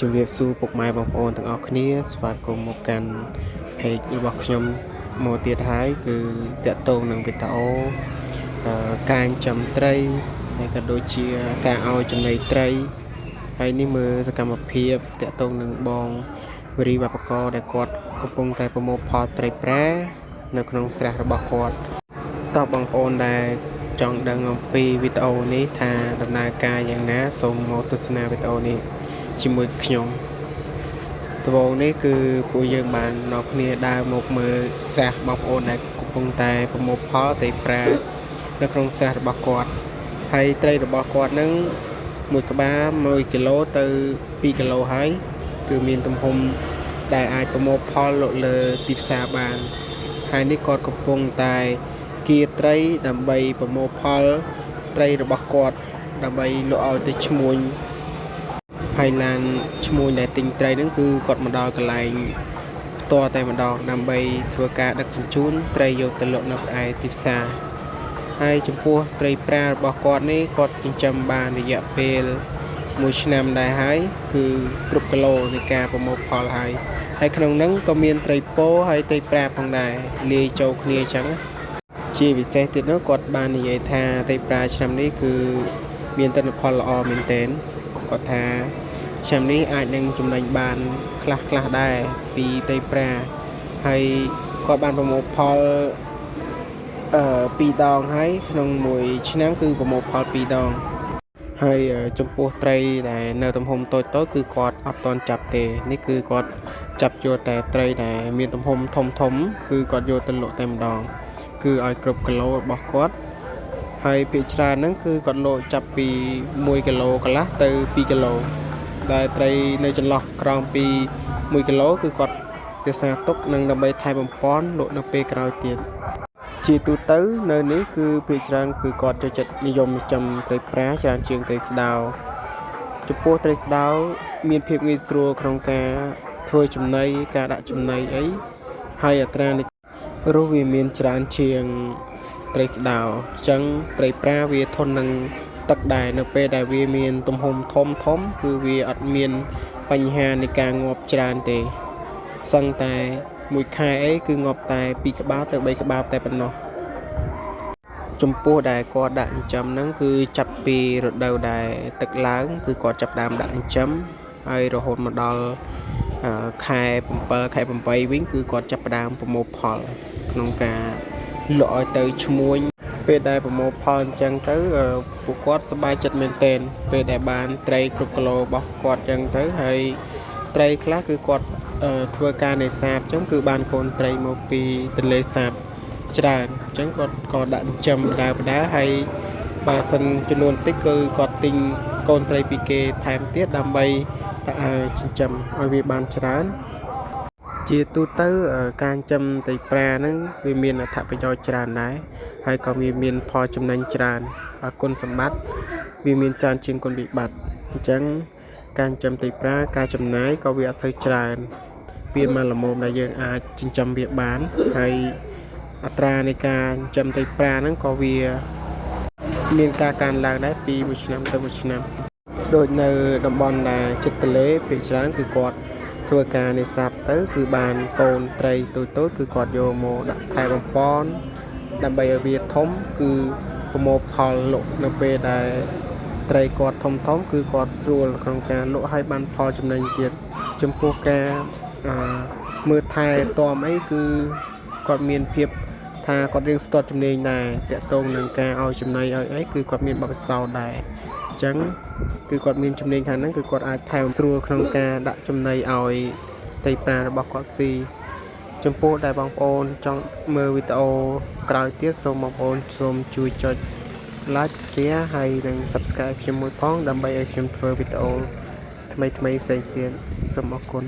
ជំរាបសួរពុកម៉ែបងប្អូនទាំងអស់គ្នាស្វាគមន៍មកកាន់ page របស់ខ្ញុំមកទៀតហើយគឺតាក់ទងនឹងវីដេអូការចិញ្ចឹមត្រីហើយក៏ដូចជាការឲ្យចំណីត្រីហើយនេះមើលសកម្មភាពតាក់ទងនឹងបងវិរិយវប្បករដែលគាត់កំពុងតែប្រមូលផលត្រីប្រានៅក្នុងស្រះរបស់គាត់តើបងប្អូនដែលចង់ដឹងអំពីវីដេអូនេះថាដំណើរការយ៉ាងណាសូមមកទស្សនាវីដេអូនេះជាមួយខ្ញុំដំបូងនេះគឺពួកយើងបាននាំគ្នាដើរមកមើលស្រះបងប្អូនដែលកំពុងតែប្រមូលផលត្រីប្រានៅក្នុងស្រះរបស់គាត់ហើយត្រីរបស់គាត់នឹងមួយក្បាល1គីឡូទៅ2គីឡូហើយគឺមានទំហំដែលអាចប្រមូលផលលក់លើទីផ្សារបានហើយនេះគាត់កំពុងតែគៀត្រីដើម្បីប្រមូលផលត្រីរបស់គាត់ដើម្បីលក់ឲ្យទៅឈ្មួញហើយឡានឈ្មួញដែលទិញត្រីហ្នឹងគឺគាត់មកដល់កន្លែងផ្ទាល់តែម្ដងដើម្បីធ្វើការដឹកជញ្ជូនត្រីយកទៅលក់នៅឯទីផ្សារហើយចំពោះត្រីប្រារបស់គាត់នេះគាត់ចិញ្ចឹមបានរយៈពេល1ឆ្នាំដែរហើយគឺគ្រប់គីឡូនៃការប្រមូលផលហើយក្នុងហ្នឹងក៏មានត្រីពោហើយត្រីប្រាផងដែរលាយចូលគ្នាអញ្ចឹងជាពិសេសទៀតនោះគាត់បាននិយាយថាត្រីប្រាឆ្នាំនេះគឺមានទិន្នផលល្អមែនទែនគាត់ថាឆ្នាំនេះអាចនឹងចំណេញបានខ្លះដែរពីត្រីប្រាហើយគាត់បានប្រមូលផល2ដងហើយក្នុងមួយឆ្នាំគឺប្រមូលផល2ដងហើយចំពោះត្រីដែលនៅទំហំតូចៗគឺគាត់អត់ទាន់ចាប់ទេនេះគឺគាត់ចាប់យកតែត្រីដែលមានទំហំធំគឺគាត់យកទៅលក់តែម្ដងគឺឲ្យគ្រប់គីឡូរបស់គាត់ហើយភាគច្រើនហ្នឹងគឺគាត់លក់ចាប់ពី1គីឡូកន្លះទៅ2គីឡូដែលត្រីនៅចន្លោះក្រោមពី1គីឡូគឺគាត់រក្សាទុកនិងដើម្បីថែបំពន់លក់នៅពេលក្រោយទៀតជាទូទៅនៅនេះគឺភាគច្រើនគឺគាត់ចូលចិត្តនិយមចិញ្ចឹមត្រីប្រាច្រើនជាងត្រីស្ដោចំពោះត្រីស្ដោមានភាពងាយស្រួលក្នុងការធ្វើចំណីការដាក់ចំណីអីហើយអត្រានៃរសវាមានច្រើនជាងត្រីស្ដោអញ្ចឹងត្រីប្រាវាធន់នឹងទឹកដែរនៅពេលដែលវាមានទំហំធំគឺវាអត់មានបញ្ហានៃការងាប់ច្រើនទេសឹងតែមួយខែអីគឺងាប់តែ2ក្បាលទៅ3ក្បាលតែប៉ុណ្ណោះចំពោះដែលគាត់ដាក់ចិញ្ចឹមហ្នឹងគឺចាប់ពីរដូវដែលទឹកឡើងគឺគាត់ចាប់ដើមដាក់ចិញ្ចឹមហើយរហូតមកដល់ខែ7ខែ8វិញគឺគាត់ចាប់ផ្ដើមប្រមូលផលក្នុងការលក់ឲ្យទៅឈ្មួញពេលដែលប្រមូលផលអញ្ចឹងទៅពួកគាត់សប្បាយចិត្តមែនទែនពេលដែលបានត្រីគ្រប់គីឡូរបស់គាត់អញ្ចឹងទៅហើយត្រីខ្លះគឺគាត់ធ្វើការនេសាទអញ្ចឹងគឺបានកូនត្រីមកពីទន្លេសាបច្រើនអញ្ចឹងគាត់ក៏ដាក់ចិញ្ចឹមបដាហើយបើសិនចំនួនតិចគឺគាត់ទិញកូនត្រីពីគេថែមទៀតដើម្បីចិញ្ចឹមឲ្យវាបានច្រើនជាទូទៅការចិញ្ចឹមត្រីប្រាហ្នឹងវាមានអត្ថប្រយោជន៍ច្រើនដែរហើយក៏វាមានផលចំណេញច្រើនគុណសម្បត្តិវាមានច្រើនជាងគុណវិបត្តិអញ្ចឹងការចិញ្ចឹមត្រីប្រាការចំណាយក៏វាអត់សូវច្រើនវាមកល្មមដែលយើងអាចចិញ្ចឹមវាបានហើយអត្រានៃការចិញ្ចឹមត្រីប្រាហ្នឹងក៏វាមានការកើនឡើងដែរពីមួយឆ្នាំទៅមួយឆ្នាំដូចនៅតំបន់ដែលជិតទន្លេភាគច្រើនគឺគាត់ធ្វើការនេសាទទៅគឺបានកូនត្រីតូចគឺគាត់យកមកដាក់ថែបំពន់ដើម្បីឲ្យវាធំគឺប្រមូលផលលក់នៅពេលដែលត្រីគាត់ធំគឺគាត់ស្រួលក្នុងការលក់ឲ្យបានផលចំណេញទៀតចំពោះការមើលថែទាំអីគឺគាត់មានភាពថាគាត់រៀនស្ទាត់ជំនាញដែរតាក់ទងនឹងការឲ្យចំណីឲ្យអីគឺគាត់មានបទពិសោធន៍ដែរអញ្ចឹងគឺគាត់មានជំនាញខាងហ្នឹងគឺគាត់អាចថែស្រួលក្នុងការដាក់ចំណីឲ្យត្រីប្រារបស់គាត់ស៊ីចំពោះដែលបងប្អូនចង់មើលវីដេអូក្រោយទៀតសូមបងប្អូនសូមជួយចុច like share ហើយនិង subscribe ខ្ញុំមួយផងដើម្បីឲ្យខ្ញុំធ្វើវីដេអូថ្មីផ្សេងទៀតសូមអរគុណ